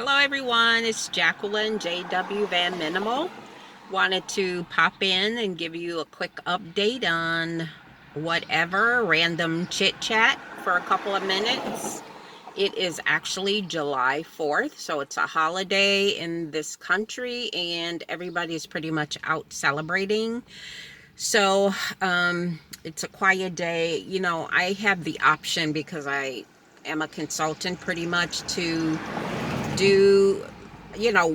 Hello everyone, it's Jacqueline JW Van Minimal. Wanted to pop in and give you a quick update on whatever random chit chat for a couple of minutes. It is actually July 4th, so it's a holiday in this country and everybody's pretty much out celebrating. So it's a quiet day. I have the option because I am a consultant pretty much to do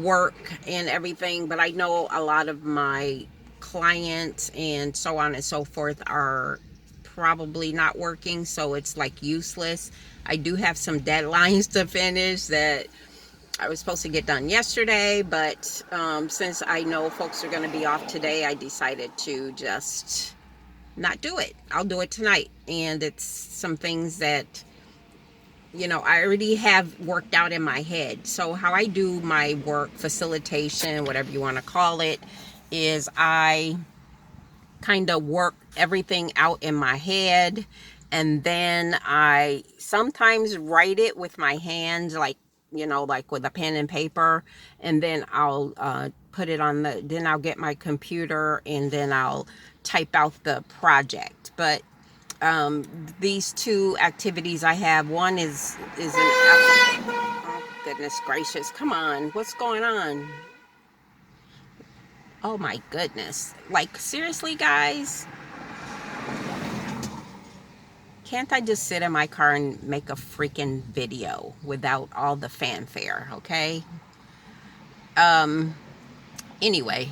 work and everything, but I know a lot of my clients and so on and so forth are probably not working, so it's like useless. I do have some deadlines to finish that I was supposed to get done yesterday, but since I know folks are going to be off today, I decided to just not do it. I'll do it tonight, and it's some things that I already have worked out in my head. So how I do my work, facilitation, whatever you want to call it, is I kind of work everything out in my head, and then I sometimes write it with my hands, like with a pen and paper, and then I'll put it on then I'll get my computer and then I'll type out the project. But these two activities I have. One is an oh goodness gracious, come on, what's going on? Oh my goodness, like seriously guys, can't I just sit in my car and make a freaking video without all the fanfare? Okay. um anyway,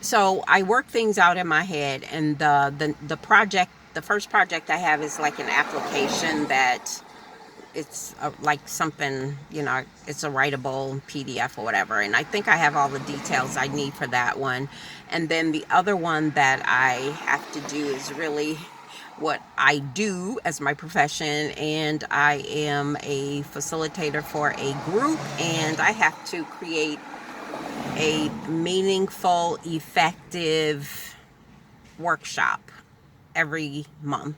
so I work things out in my head, and the first project I have is like an application that it's like something, it's a writable PDF or whatever. And I think I have all the details I need for that one. And then the other one that I have to do is really what I do as my profession. And I am a facilitator for a group, and I have to create a meaningful, effective workshop every month.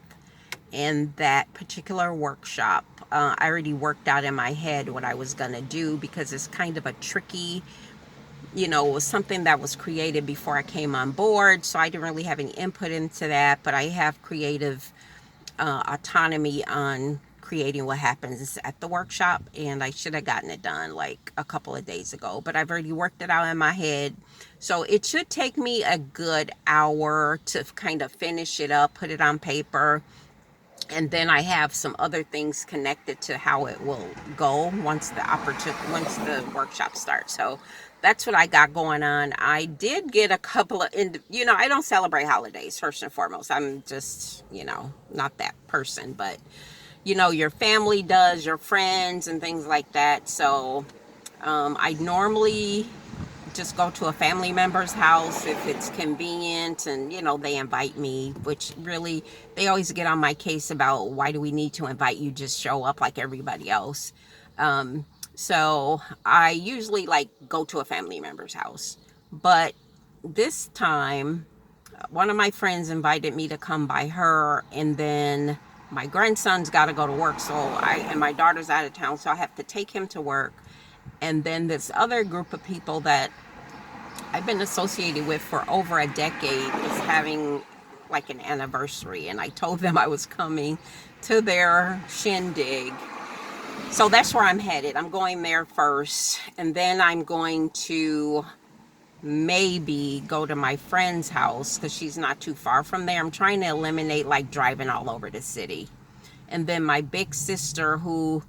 And that particular workshop, I already worked out in my head what I was going to do, because it's kind of a tricky, it was something that was created before I came on board. So I didn't really have any input into that, but I have creative autonomy on creating what happens at the workshop. And I should have gotten it done like a couple of days ago, but I've already worked it out in my head. So it should take me a good hour to kind of finish it up, put it on paper. And then I have some other things connected to how it will go once the workshop starts. So that's what I got going on. I did get a couple of, I don't celebrate holidays first and foremost. I'm just, not that person, but your family does, your friends and things like that. So I normally just go to a family member's house if it's convenient, and they invite me, which really, they always get on my case about, why do we need to invite you, just show up like everybody else. So I usually like go to a family member's house, but this time one of my friends invited me to come by her, and then my grandson's got to go to work, and my daughter's out of town, so I have to take him to work. And then this other group of people that I've been associated with for over a decade is having like an anniversary, and I told them I was coming to their shindig. So that's where I'm headed. I'm going there first, and then I'm going to maybe go to my friend's house because she's not too far from there. I'm trying to eliminate like driving all over the city. And then my big sister, who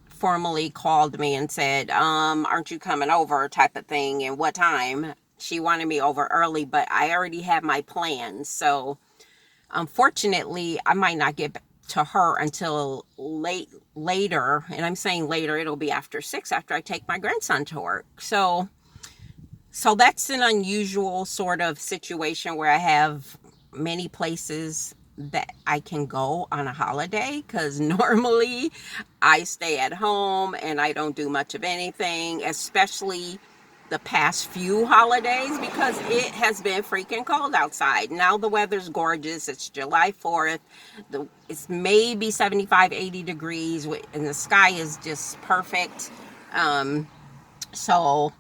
formally called me and said, aren't you coming over, type of thing, and what time. She wanted me over early, but I already had my plans. So unfortunately, I might not get to her until later. And I'm saying later, it'll be after 6, after I take my grandson to work. So that's an unusual sort of situation where I have many places that I can go on a holiday, because normally I stay at home and I don't do much of anything, especially the past few holidays, because it has been freaking cold outside. Now the weather's gorgeous. It's July 4th. It's maybe 75, 80 degrees, and the sky is just perfect. So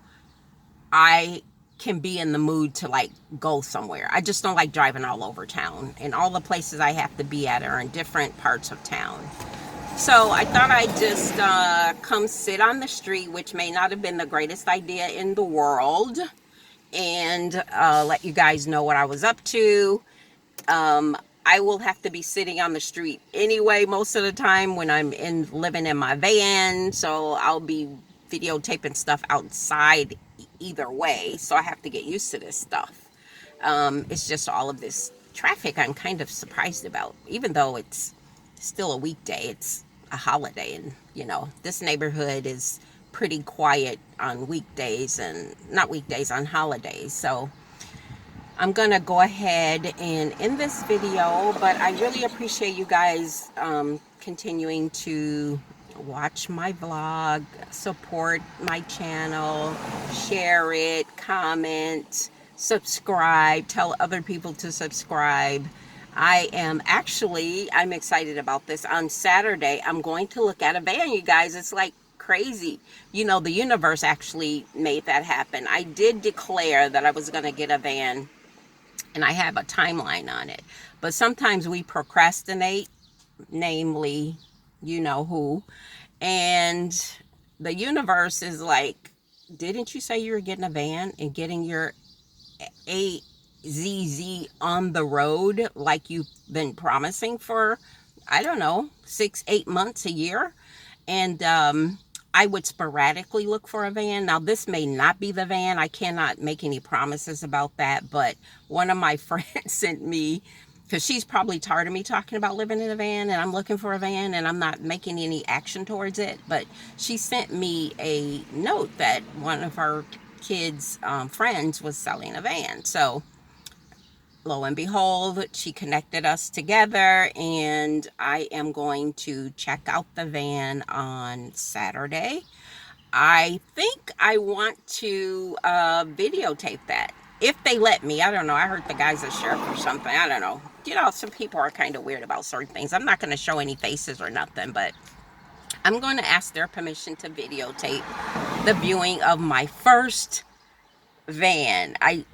I can be in the mood to like go somewhere. I just don't like driving all over town, and all the places I have to be at are in different parts of town. So I thought I'd just come sit on the street, which may not have been the greatest idea in the world, and let you guys know what I was up to. Um, I will have to be sitting on the street anyway most of the time when I'm living in my van, so I'll be videotaping stuff outside either way. So I have to get used to this stuff. It's just all of this traffic I'm kind of surprised about, even though it's still a weekday. It's a holiday, and this neighborhood is pretty quiet on weekdays and not weekdays, on holidays. So I'm gonna go ahead and end this video, but I really appreciate you guys continuing to watch my vlog, support my channel, share it, comment, subscribe, tell other people to subscribe. I'm excited about this. On Saturday, I'm going to look at a van, you guys. It's like crazy. The universe actually made that happen. I did declare that I was going to get a van, and I have a timeline on it. But sometimes we procrastinate, namely, you know who. And the universe is like, didn't you say you were getting a van and getting your AZZ on the road like you've been promising for, I don't know, 6-8 months, a year? And I would sporadically look for a van. Now, this may not be the van. I cannot make any promises about that. But one of my friends sent me, because she's probably tired of me talking about living in a van, and I'm looking for a van and I'm not making any action towards it. But she sent me a note that one of her kids' friends was selling a van. So lo and behold, she connected us together, and I am going to check out the van on Saturday. I think I want to videotape that, if they let me. I don't know. I heard the guy's a sheriff or something. I don't know. Some people are kind of weird about certain things. I'm not going to show any faces or nothing, but I'm going to ask their permission to videotape the viewing of my first van. I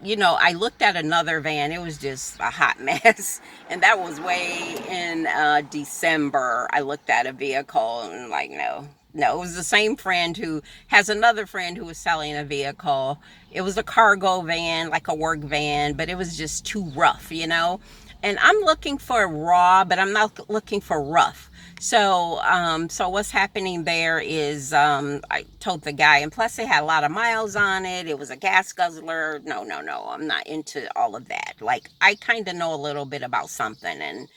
looked at another van. It was just a hot mess, and that was way in December. I looked at a vehicle and like, no, it was the same friend who has another friend who was selling a vehicle. It was a cargo van, like a work van, but it was just too rough, and I'm looking for raw, but I'm not looking for rough. So what's happening there is, I told the guy, and plus it had a lot of miles on it. It was a gas guzzler. No, I'm not into all of that. Like, I kind of know a little bit about something, and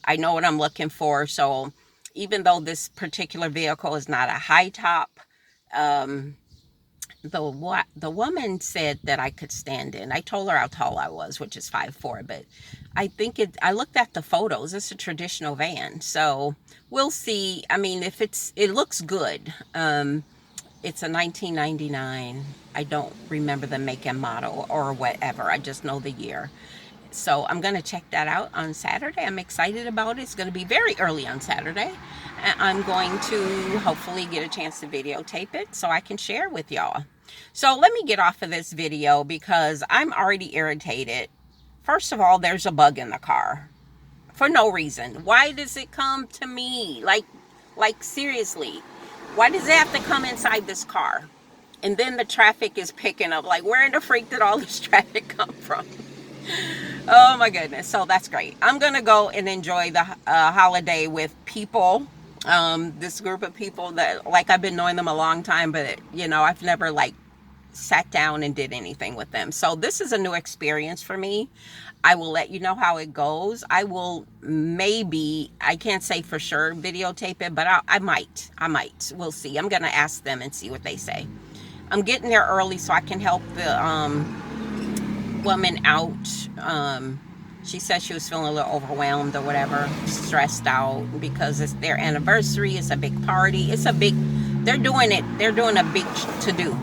I know what I'm looking for. So even though this particular vehicle is not a high top, the woman said that I could stand in. I told her how tall I was, which is 5'4", but I looked at the photos. It's a traditional van, so we'll see. I mean, it looks good. It's a 1999. I don't remember the make and model or whatever. I just know the year. So I'm going to check that out on Saturday. I'm excited about it. It's going to be very early on Saturday. I'm going to hopefully get a chance to videotape it so I can share with y'all. So let me get off of this video because I'm already irritated. First of all, there's a bug in the car for no reason. Why does it come to me? Like seriously, why does it have to come inside this car? And then the traffic is picking up. Like, where in the freak did all this traffic come from? Oh my goodness. So that's great. I'm going to go and enjoy the holiday with people. This group of people that, like, I've been knowing them a long time, but I've never like sat down and did anything with them. So this is a new experience for me. I will let you know how it goes. I will maybe, I can't say for sure, videotape it, but I might. We'll see. I'm going to ask them and see what they say. I'm getting there early so I can help the woman out. She said she was feeling a little overwhelmed or whatever, stressed out because it's their anniversary. It's a big party. They're doing a big to-do.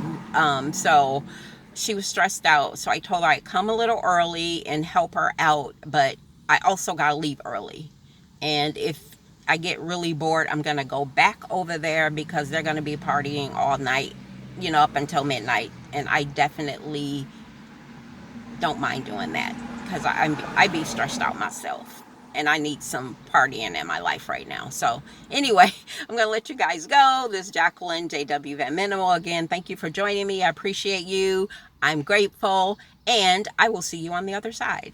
So she was stressed out. So I told her I'd come a little early and help her out, but I also got to leave early. And if I get really bored, I'm going to go back over there because they're going to be partying all night you know, up until midnight. And I definitely don't mind doing that because I be stressed out myself. And I need some partying in my life right now. So anyway, I'm going to let you guys go. This is Jacqueline, JW Van Minimal. Again, thank you for joining me. I appreciate you. I'm grateful. And I will see you on the other side.